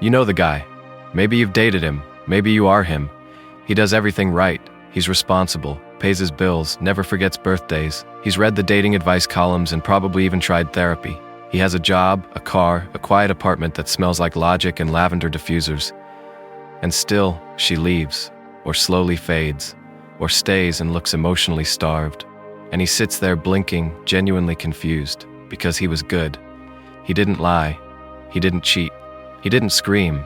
You know the guy. Maybe you've dated him. Maybe you are him. He does everything right. He's responsible, pays his bills, never forgets birthdays. He's read the dating advice columns and probably even tried therapy. He has a job, a car, a quiet apartment that smells like logic and lavender diffusers. And still, she leaves, or slowly fades, or stays and looks emotionally starved. And he sits there blinking, genuinely confused, because he was good. He didn't lie. He didn't cheat. He didn't scream.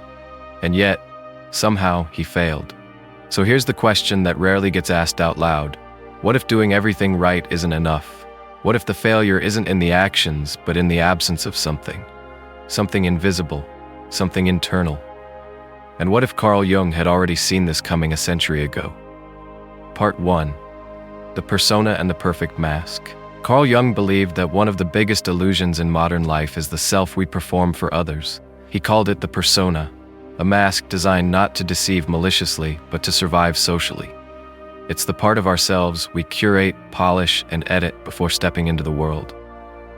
And yet, somehow, he failed. So here's the question that rarely gets asked out loud. What if doing everything right isn't enough? What if the failure isn't in the actions, but in the absence of something? Something invisible, something internal. And what if Carl Jung had already seen this coming a century ago? Part 1. The Persona and the Perfect Mask. Carl Jung believed that one of the biggest illusions in modern life is the self we perform for others. He called it the persona, a mask designed not to deceive maliciously, but to survive socially. It's the part of ourselves we curate, polish, and edit before stepping into the world.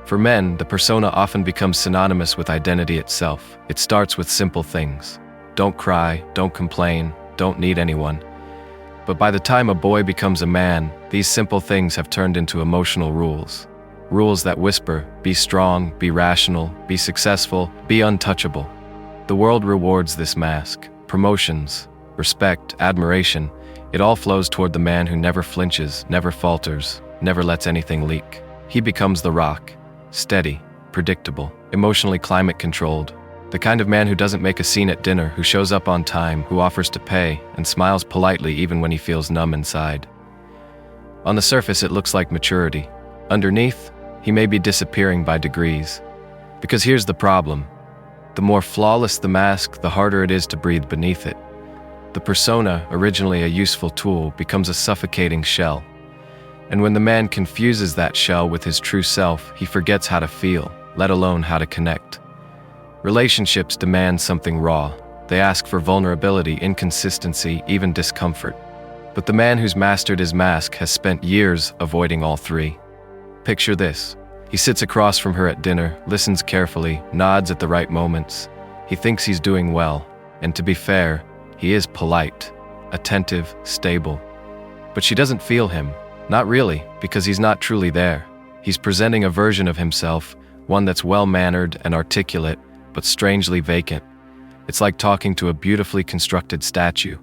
For men, the persona often becomes synonymous with identity itself. It starts with simple things. Don't cry, don't complain, don't need anyone. But by the time a boy becomes a man, these simple things have turned into emotional rules. Rules that whisper, be strong, be rational, be successful, be untouchable. The world rewards this mask. Promotions, respect, admiration, it all flows toward the man who never flinches, never falters, never lets anything leak. He becomes the rock, steady, predictable, emotionally climate-controlled. The kind of man who doesn't make a scene at dinner, who shows up on time, who offers to pay, and smiles politely even when he feels numb inside. On the surface, it looks like maturity. Underneath, he may be disappearing by degrees. Because here's the problem. The more flawless the mask, the harder it is to breathe beneath it. The persona, originally a useful tool, becomes a suffocating shell. And when the man confuses that shell with his true self, he forgets how to feel, let alone how to connect. Relationships demand something raw. They ask for vulnerability, inconsistency, even discomfort. But the man who's mastered his mask has spent years avoiding all three. Picture this. He sits across from her at dinner, listens carefully, nods at the right moments. He thinks he's doing well, and to be fair, he is polite, attentive, stable. But she doesn't feel him. Not really, because he's not truly there. He's presenting a version of himself, one that's well-mannered and articulate, but strangely vacant. It's like talking to a beautifully constructed statue.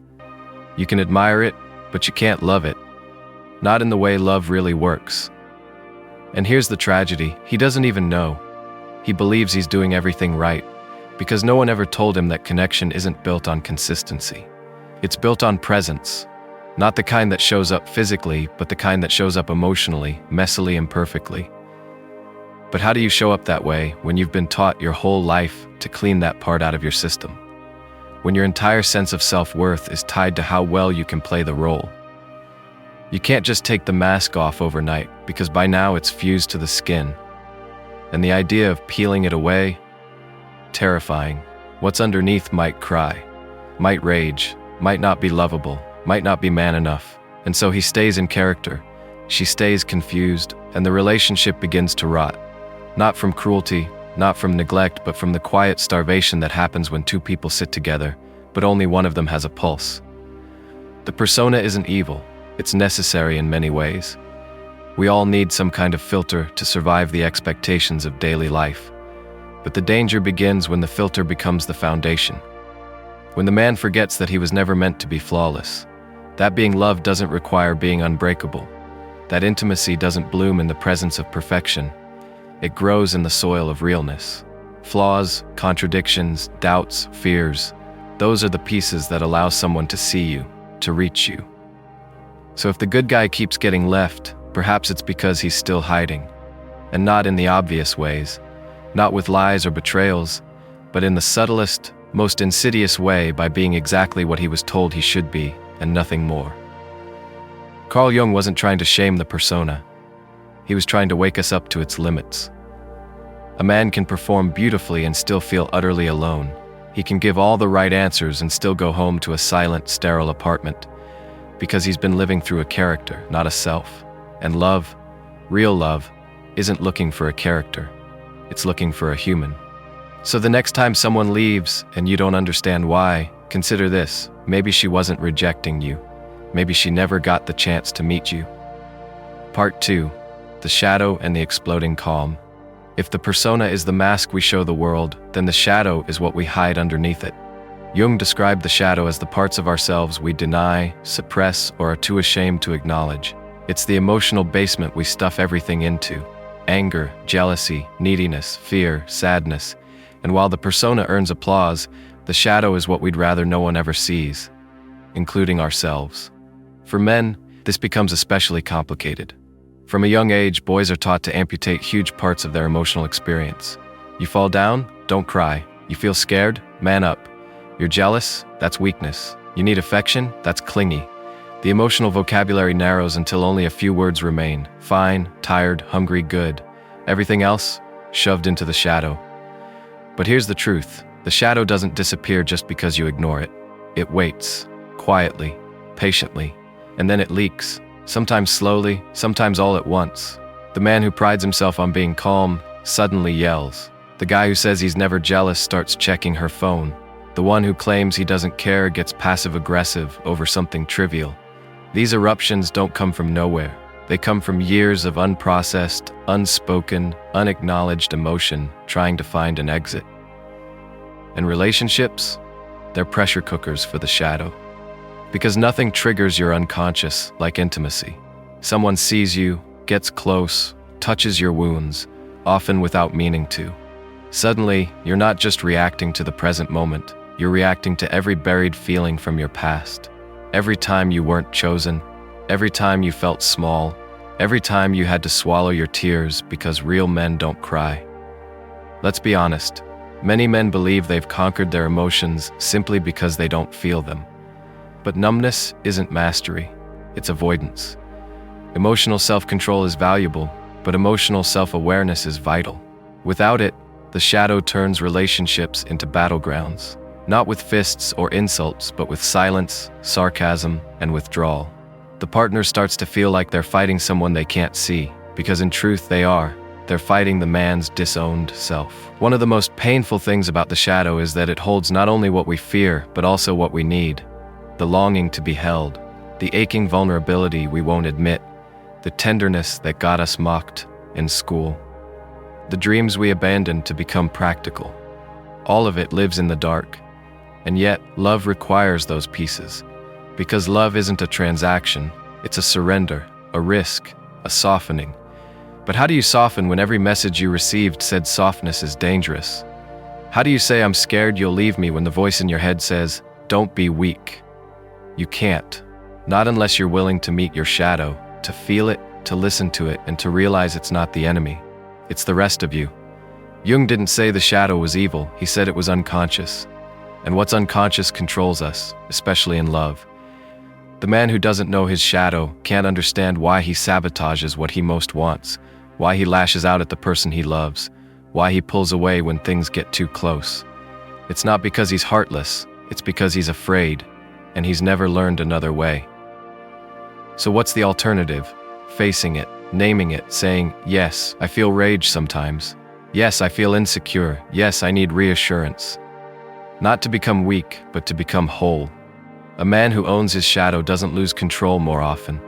You can admire it, but you can't love it. Not in the way love really works. And here's the tragedy, he doesn't even know. He believes he's doing everything right, because no one ever told him that connection isn't built on consistency. It's built on presence. Not the kind that shows up physically, but the kind that shows up emotionally, messily, imperfectly. But how do you show up that way when you've been taught your whole life to clean that part out of your system? When your entire sense of self-worth is tied to how well you can play the role. You can't just take the mask off overnight, because by now it's fused to the skin. And the idea of peeling it away, terrifying. What's underneath might cry, might rage, might not be lovable, might not be man enough. And so he stays in character. She stays confused, and the relationship begins to rot. Not from cruelty, not from neglect, but from the quiet starvation that happens when two people sit together, but only one of them has a pulse. The persona isn't evil. It's necessary in many ways. We all need some kind of filter to survive the expectations of daily life. But the danger begins when the filter becomes the foundation. When the man forgets that he was never meant to be flawless. That being loved doesn't require being unbreakable. That intimacy doesn't bloom in the presence of perfection. It grows in the soil of realness. Flaws, contradictions, doubts, fears, those are the pieces that allow someone to see you, to reach you. So if the good guy keeps getting left, perhaps it's because he's still hiding. And not in the obvious ways, not with lies or betrayals, but in the subtlest, most insidious way, by being exactly what he was told he should be, and nothing more. Carl Jung wasn't trying to shame the persona. He was trying to wake us up to its limits. A man can perform beautifully and still feel utterly alone. He can give all the right answers and still go home to a silent, sterile apartment, because he's been living through a character, not a self. And love, real love, isn't looking for a character. It's looking for a human. So the next time someone leaves and you don't understand why, consider this. Maybe she wasn't rejecting you. Maybe she never got the chance to meet you. Part 2. The shadow and the exploding calm. If the persona is the mask we show the world, then the shadow is what we hide underneath it. Jung described the shadow as the parts of ourselves we deny, suppress, or are too ashamed to acknowledge. It's the emotional basement we stuff everything into. Anger, jealousy, neediness, fear, sadness. And while the persona earns applause, the shadow is what we'd rather no one ever sees, including ourselves. For men, this becomes especially complicated. From a young age, boys are taught to amputate huge parts of their emotional experience. You fall down? Don't cry. You feel scared? Man up. You're jealous? That's weakness. You need affection? That's clingy. The emotional vocabulary narrows until only a few words remain. Fine, tired, hungry, good. Everything else? Shoved into the shadow. But here's the truth. The shadow doesn't disappear just because you ignore it. It waits, quietly, patiently, and then it leaks. Sometimes slowly, sometimes all at once. The man who prides himself on being calm suddenly yells. The guy who says he's never jealous starts checking her phone. The one who claims he doesn't care gets passive-aggressive over something trivial. These eruptions don't come from nowhere. They come from years of unprocessed, unspoken, unacknowledged emotion trying to find an exit. And relationships? They're pressure cookers for the shadow. Because nothing triggers your unconscious like intimacy. Someone sees you, gets close, touches your wounds, often without meaning to. Suddenly, you're not just reacting to the present moment, you're reacting to every buried feeling from your past. Every time you weren't chosen, every time you felt small, every time you had to swallow your tears because real men don't cry. Let's be honest, many men believe they've conquered their emotions simply because they don't feel them. But numbness isn't mastery, it's avoidance. Emotional self-control is valuable, but emotional self-awareness is vital. Without it, the shadow turns relationships into battlegrounds, not with fists or insults, but with silence, sarcasm, and withdrawal. The partner starts to feel like they're fighting someone they can't see, because in truth they are. They're fighting the man's disowned self. One of the most painful things about the shadow is that it holds not only what we fear, but also what we need. The longing to be held, the aching vulnerability we won't admit, the tenderness that got us mocked in school, the dreams we abandoned to become practical. All of it lives in the dark. And yet, love requires those pieces. Because love isn't a transaction, it's a surrender, a risk, a softening. But how do you soften when every message you received said softness is dangerous? How do you say I'm scared you'll leave me when the voice in your head says, don't be weak? You can't. Not unless you're willing to meet your shadow, to feel it, to listen to it, and to realize it's not the enemy. It's the rest of you. Jung didn't say the shadow was evil, he said it was unconscious. And what's unconscious controls us, especially in love. The man who doesn't know his shadow can't understand why he sabotages what he most wants, why he lashes out at the person he loves, why he pulls away when things get too close. It's not because he's heartless, it's because he's afraid, and he's never learned another way. So what's the alternative? Facing it, naming it, saying, yes, I feel rage sometimes. Yes, I feel insecure. Yes, I need reassurance. Not to become weak, but to become whole. A man who owns his shadow doesn't lose control more often.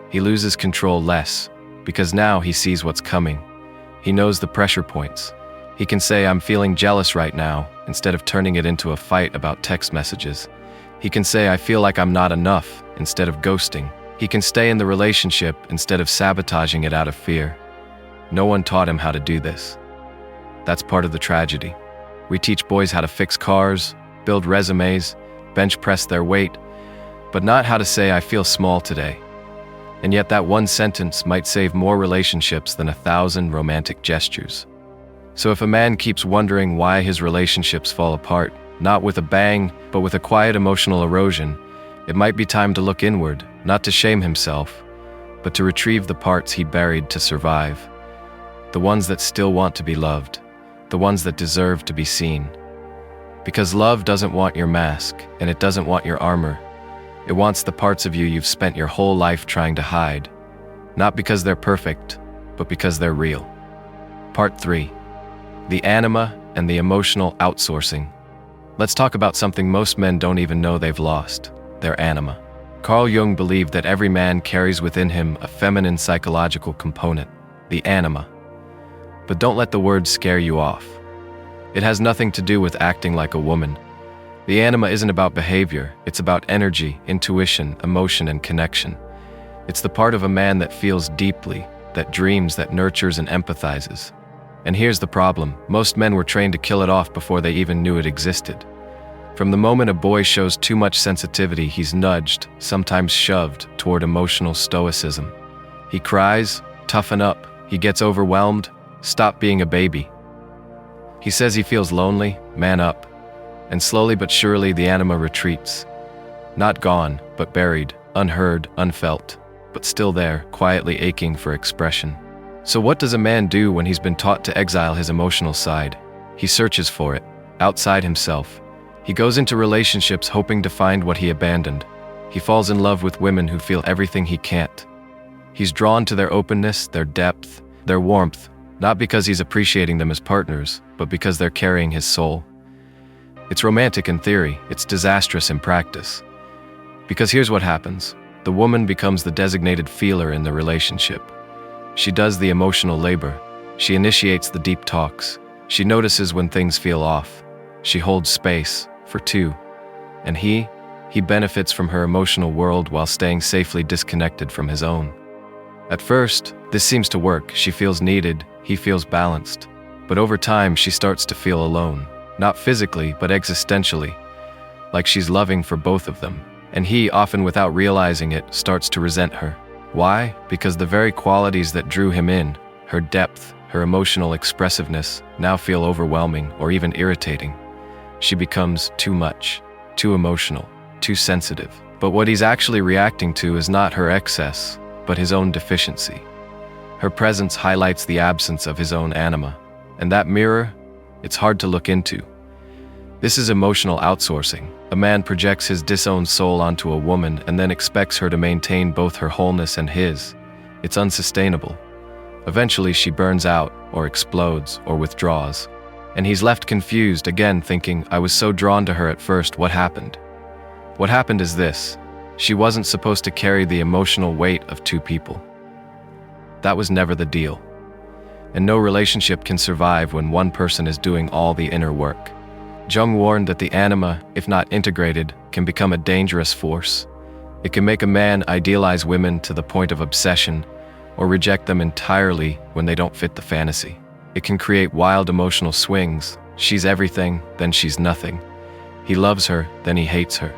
He loses control less, because now he sees what's coming. He knows the pressure points. He can say, I'm feeling jealous right now, instead of turning it into a fight about text messages. He can say, I feel like I'm not enough, instead of ghosting. He can stay in the relationship instead of sabotaging it out of fear. No one taught him how to do this. That's part of the tragedy. We teach boys how to fix cars, build resumes, bench press their weight, but not how to say, I feel small today. And yet that one sentence might save more relationships than 1,000 romantic gestures. So if a man keeps wondering why his relationships fall apart, not with a bang, but with a quiet emotional erosion, it might be time to look inward, not to shame himself, but to retrieve the parts he buried to survive. The ones that still want to be loved, the ones that deserve to be seen. Because love doesn't want your mask, and it doesn't want your armor. It wants the parts of you you've spent your whole life trying to hide. Not because they're perfect, but because they're real. Part 3. The anima and the emotional outsourcing. Let's talk about something most men don't even know they've lost: their anima. Carl Jung believed that every man carries within him a feminine psychological component, the anima. But don't let the word scare you off. It has nothing to do with acting like a woman. The anima isn't about behavior, it's about energy, intuition, emotion, and connection. It's the part of a man that feels deeply, that dreams, that nurtures and empathizes. And here's the problem: most men were trained to kill it off before they even knew it existed. From the moment a boy shows too much sensitivity, he's nudged, sometimes shoved, toward emotional stoicism. He cries, toughen up. He gets overwhelmed, stop being a baby. He says he feels lonely, man up. And slowly but surely the anima retreats. Not gone, but buried, unheard, unfelt, but still there, quietly aching for expression. So what does a man do when he's been taught to exile his emotional side? He searches for it, outside himself. He goes into relationships hoping to find what he abandoned. He falls in love with women who feel everything he can't. He's drawn to their openness, their depth, their warmth, not because he's appreciating them as partners, but because they're carrying his soul. It's romantic in theory, it's disastrous in practice. Because here's what happens: the woman becomes the designated feeler in the relationship. She does the emotional labor. She initiates the deep talks. She notices when things feel off. She holds space for two. And he benefits from her emotional world while staying safely disconnected from his own. At first, this seems to work. She feels needed, he feels balanced. But over time, she starts to feel alone. Not physically, but existentially. Like she's loving for both of them. And he, often without realizing it, starts to resent her. Why? Because the very qualities that drew him in, her depth, her emotional expressiveness, now feel overwhelming or even irritating. She becomes too much, too emotional, too sensitive. But what he's actually reacting to is not her excess, but his own deficiency. Her presence highlights the absence of his own anima. And that mirror, it's hard to look into. This is emotional outsourcing. A man projects his disowned soul onto a woman and then expects her to maintain both her wholeness and his. It's unsustainable. Eventually she burns out, or explodes, or withdraws. And he's left confused, again thinking, I was so drawn to her at first, what happened? What happened is this: she wasn't supposed to carry the emotional weight of two people. That was never the deal. And no relationship can survive when one person is doing all the inner work. Jung warned that the anima, if not integrated, can become a dangerous force. It can make a man idealize women to the point of obsession, or reject them entirely when they don't fit the fantasy. It can create wild emotional swings. She's everything, then she's nothing. He loves her, then he hates her.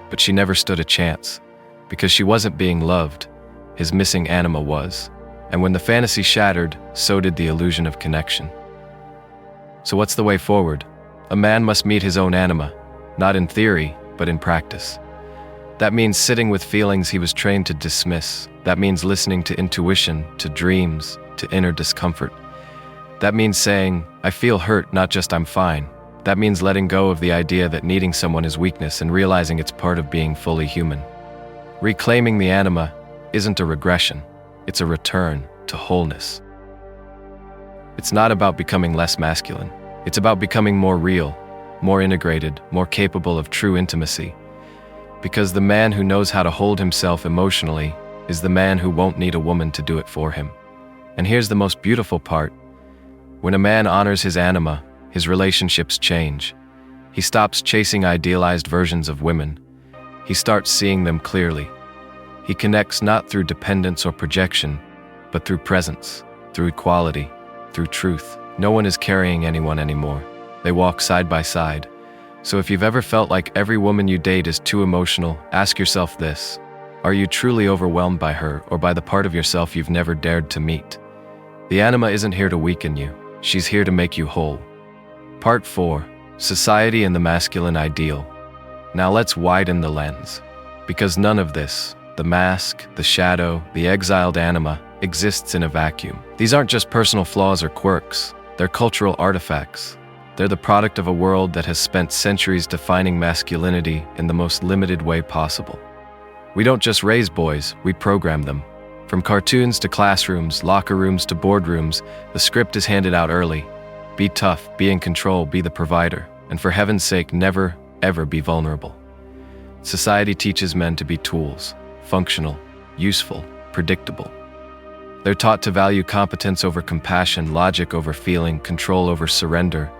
But she never stood a chance. Because she wasn't being loved, his missing anima was. And when the fantasy shattered, so did the illusion of connection. So what's the way forward? A man must meet his own anima, not in theory, but in practice. That means sitting with feelings he was trained to dismiss. That means listening to intuition, to dreams, to inner discomfort. That means saying, I feel hurt, not just I'm fine. That means letting go of the idea that needing someone is weakness and realizing it's part of being fully human. Reclaiming the anima isn't a regression, it's a return to wholeness. It's not about becoming less masculine. It's about becoming more real, more integrated, more capable of true intimacy. Because the man who knows how to hold himself emotionally is the man who won't need a woman to do it for him. And here's the most beautiful part. When a man honors his anima, his relationships change. He stops chasing idealized versions of women. He starts seeing them clearly. He connects not through dependence or projection, but through presence, through equality, through truth. No one is carrying anyone anymore. They walk side by side. So if you've ever felt like every woman you date is too emotional, ask yourself this: are you truly overwhelmed by her or by the part of yourself you've never dared to meet? The anima isn't here to weaken you. She's here to make you whole. Part 4. Society and the masculine ideal. Now let's widen the lens. Because none of this, the mask, the shadow, the exiled anima, exists in a vacuum. These aren't just personal flaws or quirks. They're cultural artifacts. They're the product of a world that has spent centuries defining masculinity in the most limited way possible. We don't just raise boys, we program them. From cartoons to classrooms, locker rooms to boardrooms, the script is handed out early. Be tough, be in control, be the provider, and for heaven's sake, never, ever be vulnerable. Society teaches men to be tools, functional, useful, predictable. They're taught to value competence over compassion, logic over feeling, control over surrender.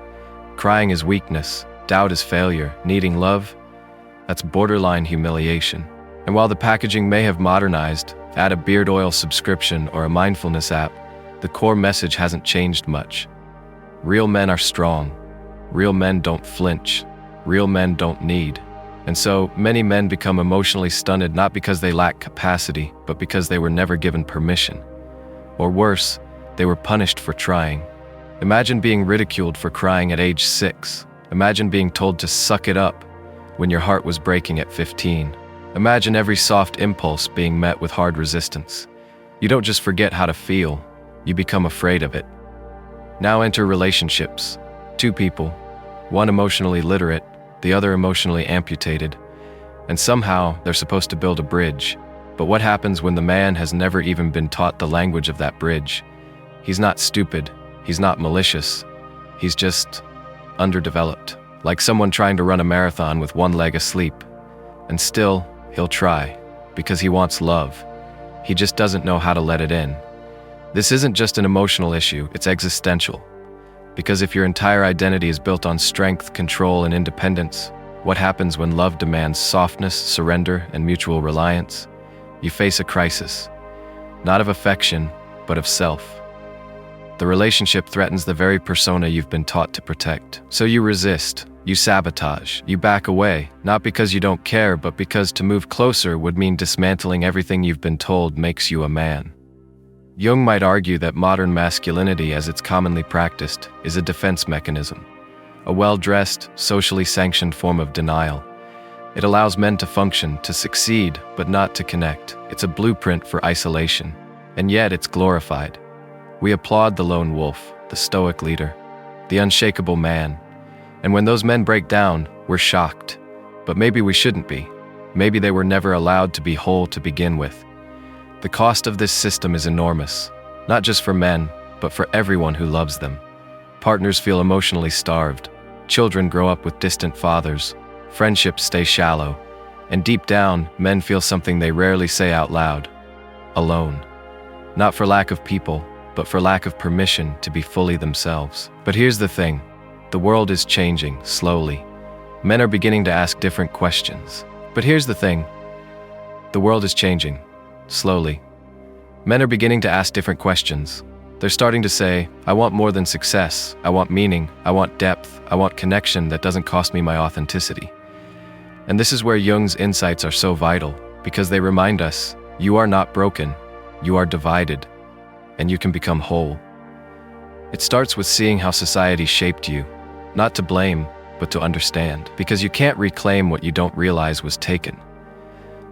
Crying is weakness, doubt is failure, needing love, that's borderline humiliation. And while the packaging may have modernized, add a beard oil subscription or a mindfulness app, the core message hasn't changed much. Real men are strong. Real men don't flinch. Real men don't need. And so, many men become emotionally stunted not because they lack capacity, but because they were never given permission. Or worse, they were punished for trying. Imagine being ridiculed for crying at age 6. Imagine being told to suck it up when your heart was breaking at 15. Imagine every soft impulse being met with hard resistance. You don't just forget how to feel, you become afraid of it. Now enter relationships. Two people, one emotionally literate, the other emotionally amputated. And somehow they're supposed to build a bridge. But what happens when the man has never even been taught the language of that bridge? He's not stupid, he's not malicious, he's just underdeveloped. Like someone trying to run a marathon with one leg asleep. And still, he'll try, because he wants love. He just doesn't know how to let it in. This isn't just an emotional issue, it's existential. Because if your entire identity is built on strength, control, and independence, what happens when love demands softness, surrender, and mutual reliance? You face a crisis, not of affection, but of self. The relationship threatens the very persona you've been taught to protect. So you resist, you sabotage, you back away, not because you don't care, but because to move closer would mean dismantling everything you've been told makes you a man. Jung might argue that modern masculinity, as it's commonly practiced, is a defense mechanism, a well-dressed, socially sanctioned form of denial. It allows men to function, to succeed, but not to connect. It's a blueprint for isolation, and yet it's glorified. We applaud the lone wolf, the stoic leader, the unshakable man. And when those men break down, we're shocked. But maybe we shouldn't be. Maybe they were never allowed to be whole to begin with. The cost of this system is enormous, not just for men, but for everyone who loves them. Partners feel emotionally starved. Children grow up with distant fathers. Friendships stay shallow. And deep down, men feel something they rarely say out loud: alone. Not for lack of people, but for lack of permission to be fully themselves. But here's the thing. The world is changing, slowly. Men are beginning to ask different questions. But here's the thing. The world is changing, slowly. Men are beginning to ask different questions. They're starting to say, I want more than success. I want meaning. I want depth. I want connection that doesn't cost me my authenticity. And this is where Jung's insights are so vital, because they remind us, you are not broken. You are divided. And you can become whole. It starts with seeing how society shaped you, not to blame, but to understand, because you can't reclaim what you don't realize was taken.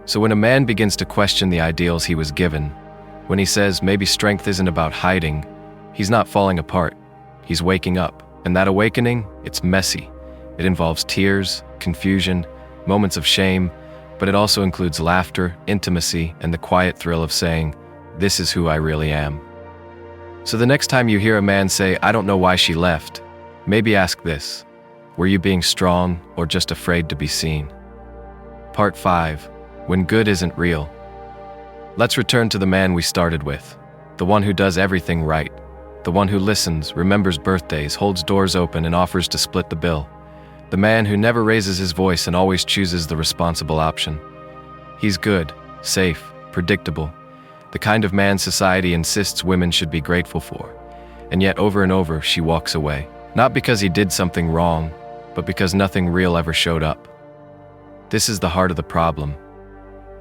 So when a man begins to question the ideals he was given, when he says maybe strength isn't about hiding, he's not falling apart, he's waking up. And that awakening, it's messy. It involves tears, confusion, moments of shame, but it also includes laughter, intimacy, and the quiet thrill of saying, this is who I really am. So the next time you hear a man say, I don't know why she left, maybe ask this: were you being strong or just afraid to be seen? Part 5. When good isn't real. Let's return to the man we started with, the one who does everything right, the one who listens, remembers birthdays, holds doors open, and offers to split the bill. The man who never raises his voice and always chooses the responsible option. He's good, safe, predictable. The kind of man society insists women should be grateful for. And yet over and over she walks away. Not because he did something wrong, but because nothing real ever showed up. This is the heart of the problem.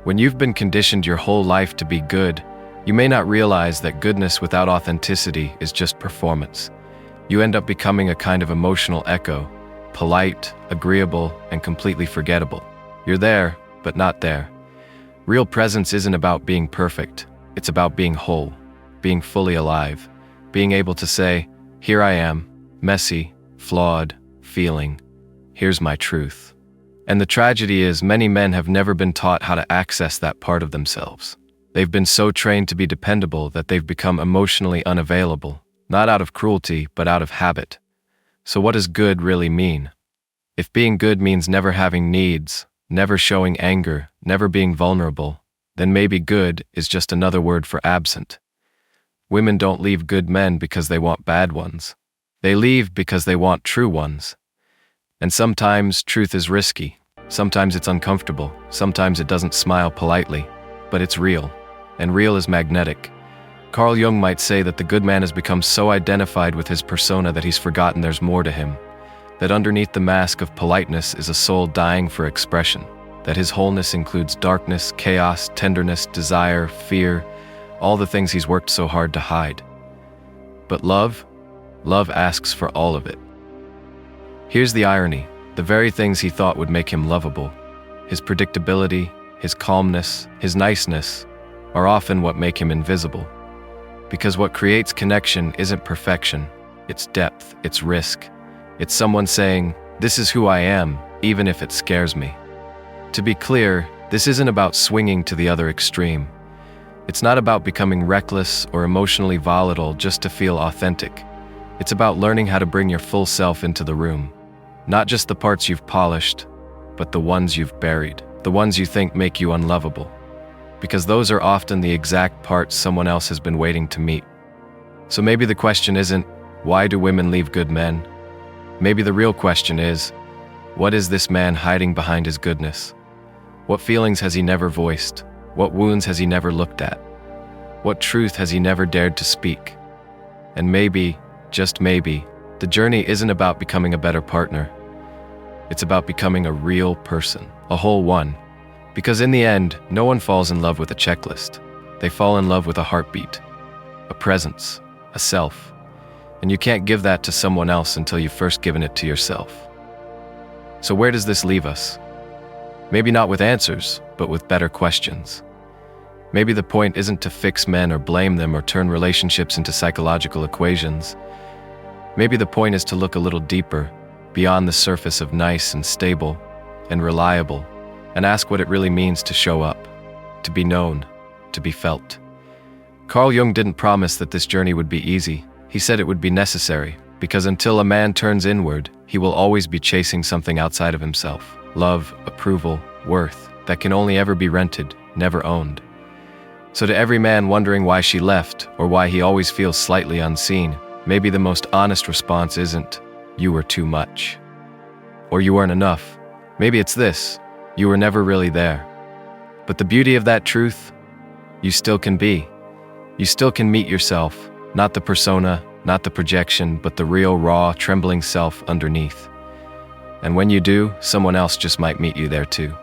When you've been conditioned your whole life to be good, you may not realize that goodness without authenticity is just performance. You end up becoming a kind of emotional echo, polite, agreeable, and completely forgettable. You're there, but not there. Real presence isn't about being perfect. It's about being whole, being fully alive, being able to say, here I am, messy, flawed, feeling. Here's my truth. And the tragedy is many men have never been taught how to access that part of themselves. They've been so trained to be dependable that they've become emotionally unavailable, not out of cruelty, but out of habit. So what does good really mean? If being good means never having needs, never showing anger, never being vulnerable, then maybe good is just another word for absent. Women don't leave good men because they want bad ones. They leave because they want true ones. And sometimes truth is risky. Sometimes it's uncomfortable. Sometimes it doesn't smile politely. But it's real. And real is magnetic. Carl Jung might say that the good man has become so identified with his persona that he's forgotten there's more to him. That underneath the mask of politeness is a soul dying for expression. That his wholeness includes darkness, chaos, tenderness, desire, fear, all the things he's worked so hard to hide. But love asks for all of it. Here's the irony. The very things he thought would make him lovable, his predictability, his calmness, his niceness, are often what make him invisible. Because what creates connection isn't perfection, it's depth, it's risk. It's someone saying, "This is who I am, even if it scares me." To be clear, this isn't about swinging to the other extreme. It's not about becoming reckless or emotionally volatile just to feel authentic. It's about learning how to bring your full self into the room. Not just the parts you've polished, but the ones you've buried, the ones you think make you unlovable. Because those are often the exact parts someone else has been waiting to meet. So maybe the question isn't, why do women leave good men? Maybe the real question is, what is this man hiding behind his goodness? What feelings has he never voiced? What wounds has he never looked at? What truth has he never dared to speak? And maybe, just maybe, the journey isn't about becoming a better partner. It's about becoming a real person, a whole one. Because in the end, no one falls in love with a checklist. They fall in love with a heartbeat, a presence, a self. And you can't give that to someone else until you've first given it to yourself. So where does this leave us? Maybe not with answers, but with better questions. Maybe the point isn't to fix men or blame them or turn relationships into psychological equations. Maybe the point is to look a little deeper, beyond the surface of nice and stable and reliable, and ask what it really means to show up, to be known, to be felt. Carl Jung didn't promise that this journey would be easy. He said it would be necessary, because until a man turns inward, he will always be chasing something outside of himself. Love, approval, worth, that can only ever be rented, never owned. So to every man wondering why she left, or why he always feels slightly unseen, maybe the most honest response isn't, "You were too much," or "You weren't enough." Maybe it's this, "You were never really there." But the beauty of that truth, you still can be. You still can meet yourself, not the persona, not the projection, but the real, raw, trembling self underneath. And when you do, someone else just might meet you there too.